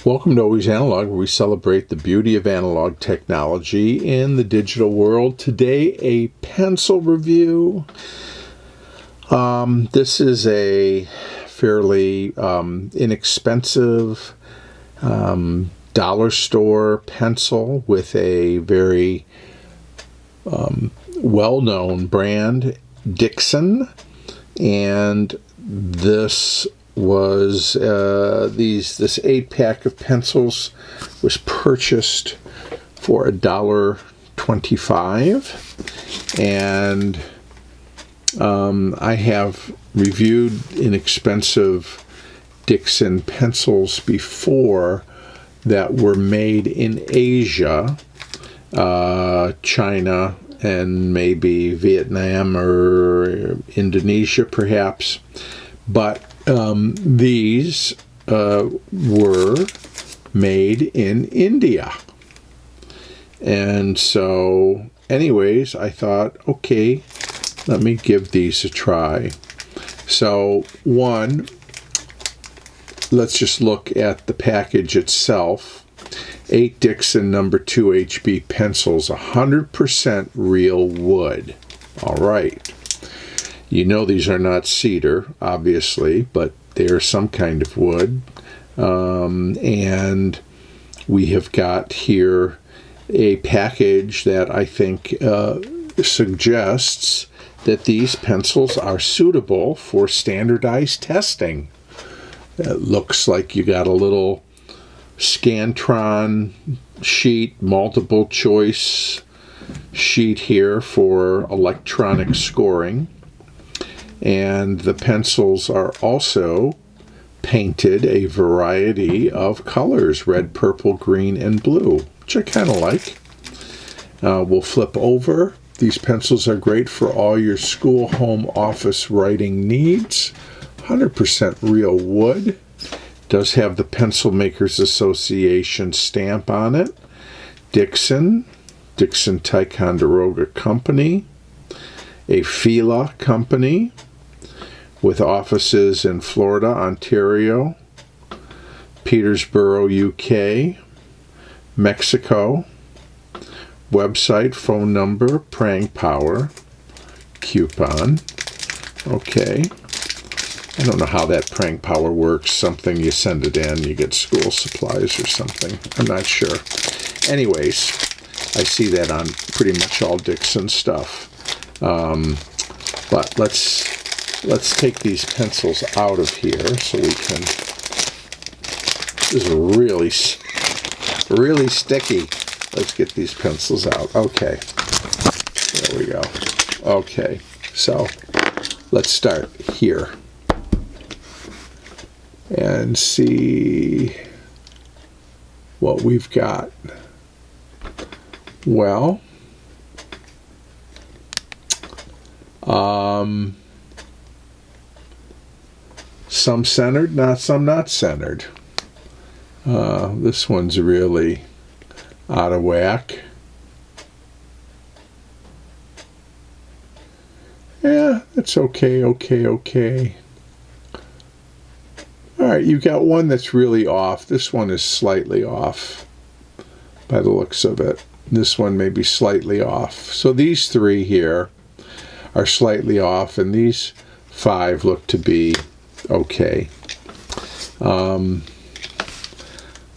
Welcome to Always Analog, where we celebrate the beauty of analog technology in the digital world. Today, a pencil review. This is a fairly inexpensive dollar store pencil with a very well-known brand, Dixon, and this was this 8-pack of pencils was purchased for $1.25, and I have reviewed inexpensive Dixon pencils before that were made in Asia, China, and maybe Vietnam or Indonesia perhaps, but these were made in India. And so anyways, I thought, okay, let me give these a try. So one, let's just look at the package itself. 8 Dixon number 2 HB pencils, 100% real wood. All right. You know these are not cedar, obviously, but they are some kind of wood. And we have got here a package that I think suggests that these pencils are suitable for standardized testing. It looks like you got a little Scantron sheet, multiple choice sheet here for electronic scoring. And the pencils are also painted a variety of colors, red, purple, green, and blue, which I kind of like. We'll flip over. These pencils are great for all your school, home, office writing needs. 100% real wood. Does have the Pencil Makers Association stamp on it. Dixon Ticonderoga Company. A Fila company with offices in Florida, Ontario, Peterborough, UK, Mexico. Website, phone number, praying power, coupon. Okay. I don't know how that praying power works. Something you send it in, you get school supplies or something. I'm not sure. Anyways, I see that on pretty much all Dixon stuff. But let's take these pencils out of here so we can. This is really sticky. Let's get these pencils out. Okay, there we go. Okay, so let's start here and see what we've got. Well, some centered, some not centered. This one's really out of whack. Yeah, it's okay. Alright, you've got one that's really off. This one is slightly off by the looks of it. This one may be slightly off. So these 3 here are slightly off, and these 5 look to be okay.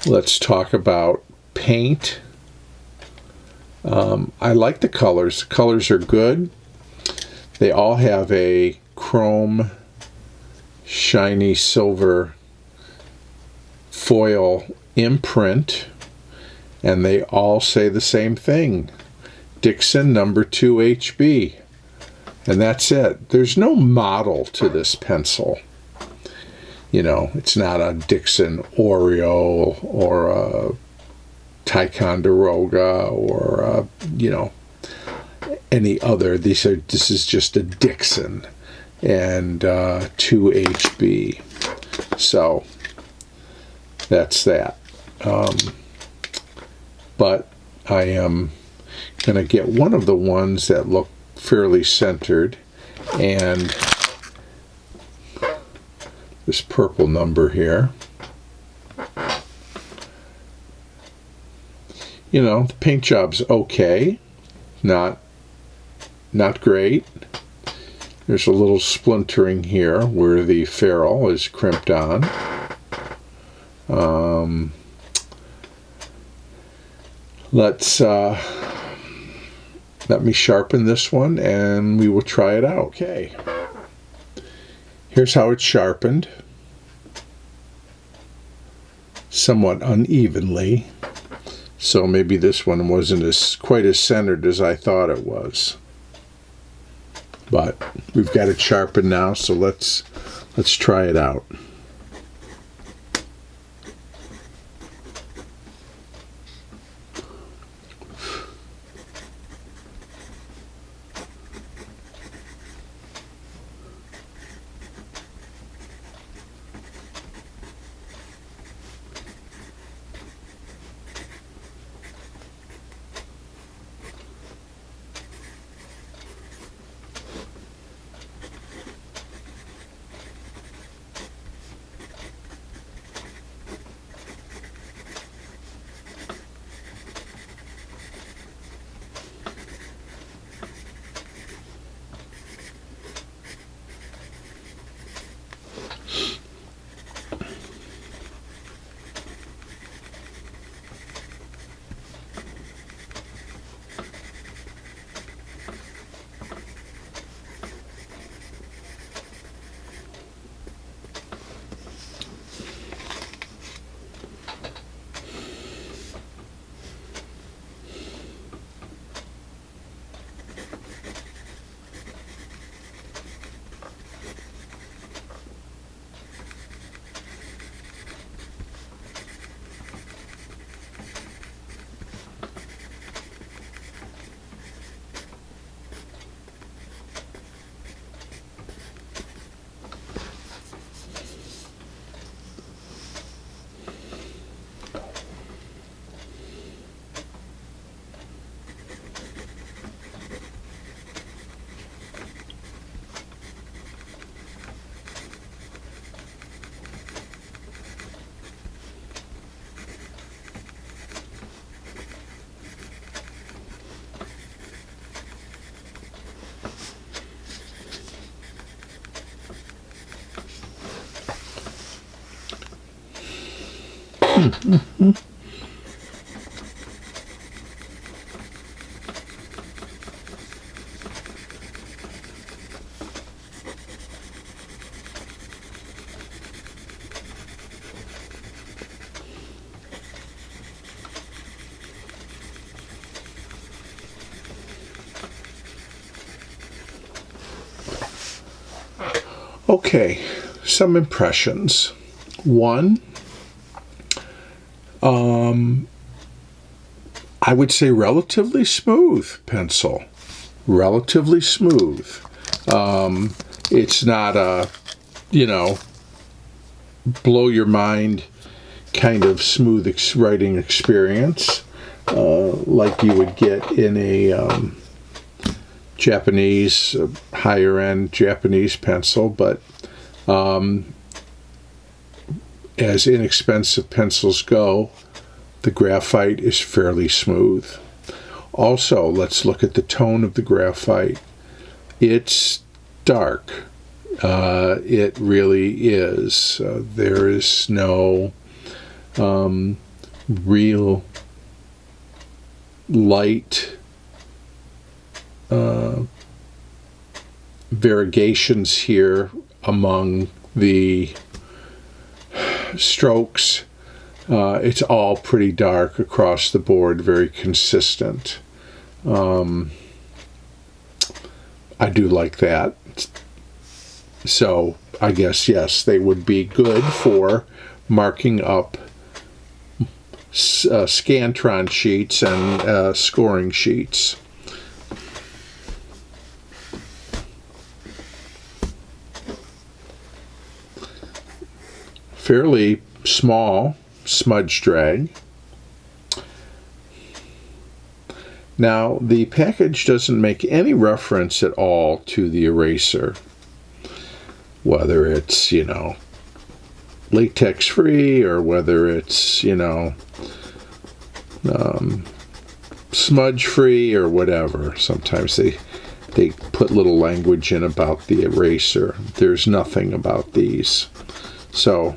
Let's talk about paint. I like the colors. The colors are good. They all have a chrome, shiny silver foil imprint, and they all say the same thing. Dixon number 2 HB. And that's it. There's no model to this pencil. You know, it's not a Dixon Oreo or a Ticonderoga or any other. This is just a Dixon and 2 HB. So that's that. But I am going to get one of the ones that look fairly centered, and this purple number here. you know, the paint job's okay. Not great. There's a little splintering here where the ferrule is crimped on. Let me sharpen this one and we will try it out. Okay. Here's how it's sharpened. Somewhat unevenly. So maybe this one wasn't quite as centered as I thought it was. But we've got it sharpened now, so let's try it out. Okay, some impressions. One, I would say relatively smooth pencil. Relatively smooth. It's not a, blow your mind kind of smooth writing experience like you would get in a Japanese, higher end Japanese pencil, but as inexpensive pencils go, the graphite is fairly smooth. Also, let's look at the tone of the graphite. It's dark. It really is. There is no real light variegations here among the strokes. It's all pretty dark across the board, very consistent. I do like that. So I guess, yes, they would be good for marking up Scantron sheets and scoring sheets. Fairly small smudge drag. Now, the package doesn't make any reference at all to the eraser, whether it's, latex free or whether it's, smudge free or whatever. Sometimes they put little language in about the eraser. There's nothing about these. So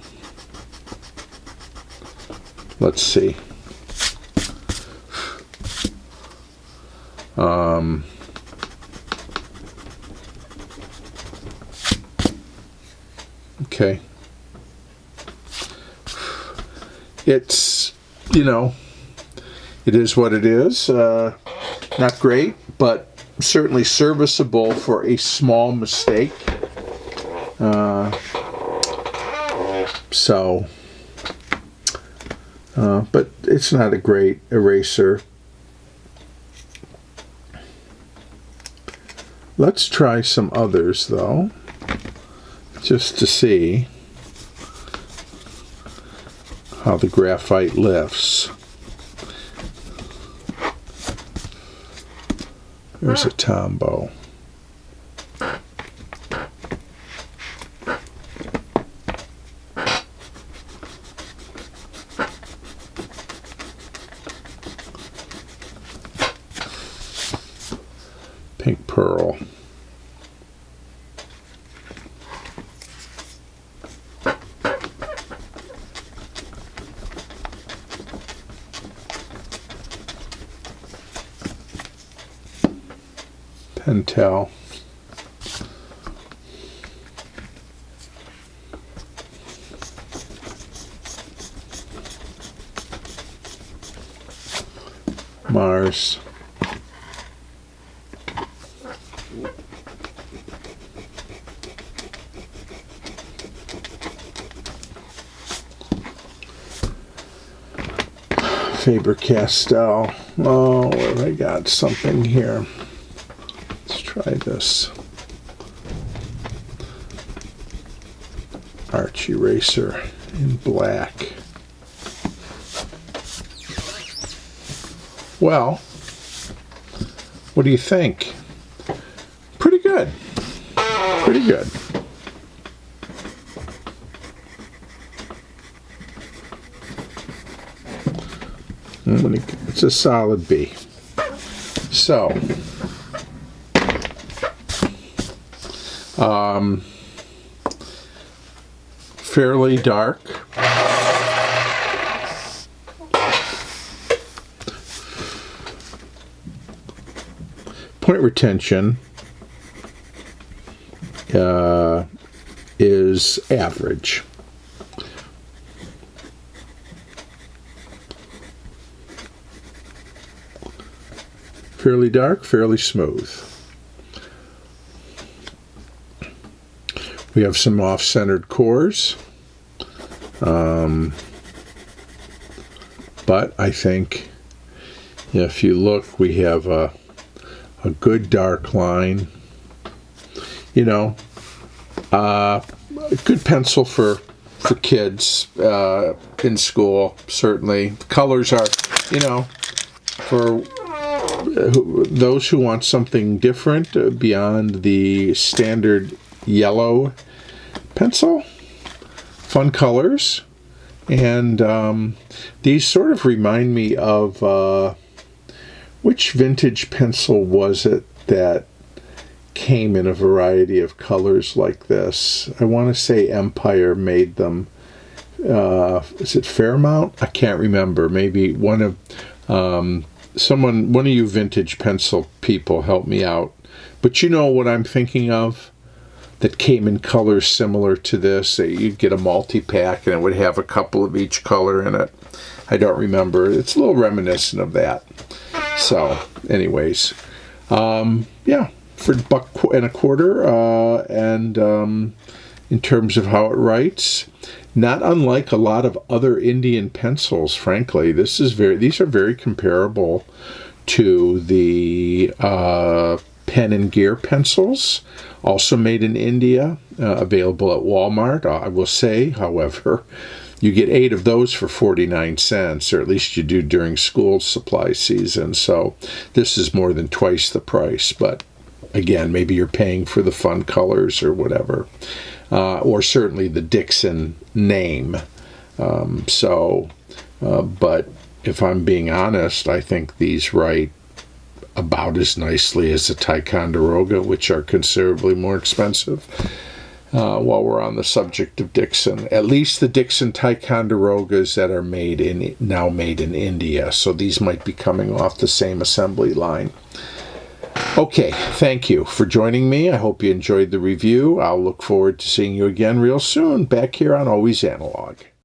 let's see. Okay. It's, it is what it is. Not great, but certainly serviceable for a small mistake. But it's not a great eraser. Let's try some others, though, just to see how the graphite lifts. There's a Tombow. Pink Pearl. Pentel. Mars. Faber-Castell. Oh, what have I got? Something here. Let's try this. Arch eraser in black. Well, what do you think? Pretty good. Pretty good. It's a solid B. So, fairly dark. Point retention is average. Fairly dark, fairly smooth. We have some off-centered cores. But I think if you look, we have a good dark line. A good pencil for kids in school, certainly. The colors are, for those who want something different beyond the standard yellow pencil. Fun colors. And these sort of remind me of which vintage pencil was it that came in a variety of colors like this? I want to say Empire made them. Is it Fairmount? I can't remember. Maybe one of one of you vintage pencil people help me out. But you know what I'm thinking of? That came in colors similar to this. You'd get a multi-pack and it would have a couple of each color in it. I don't remember. It's a little reminiscent of that. So, anyways, yeah, for $1.25, and in terms of how it writes, not unlike a lot of other Indian pencils. Frankly, these are very comparable to the Pen and Gear pencils, also made in India, available at Walmart. I will say, however, you get 8 of those for 49 cents, or at least you do during school supply season. So this is more than twice the price. But again, maybe you're paying for the fun colors or whatever, or certainly the Dixon name. But if I'm being honest, I think these write about as nicely as the Ticonderoga, which are considerably more expensive. While we're on the subject of Dixon, at least the Dixon Ticonderogas that are now made in India, so these might be coming off the same assembly line. Okay, thank you for joining me. I hope you enjoyed the review. I'll look forward to seeing you again real soon, back here on Always Analog.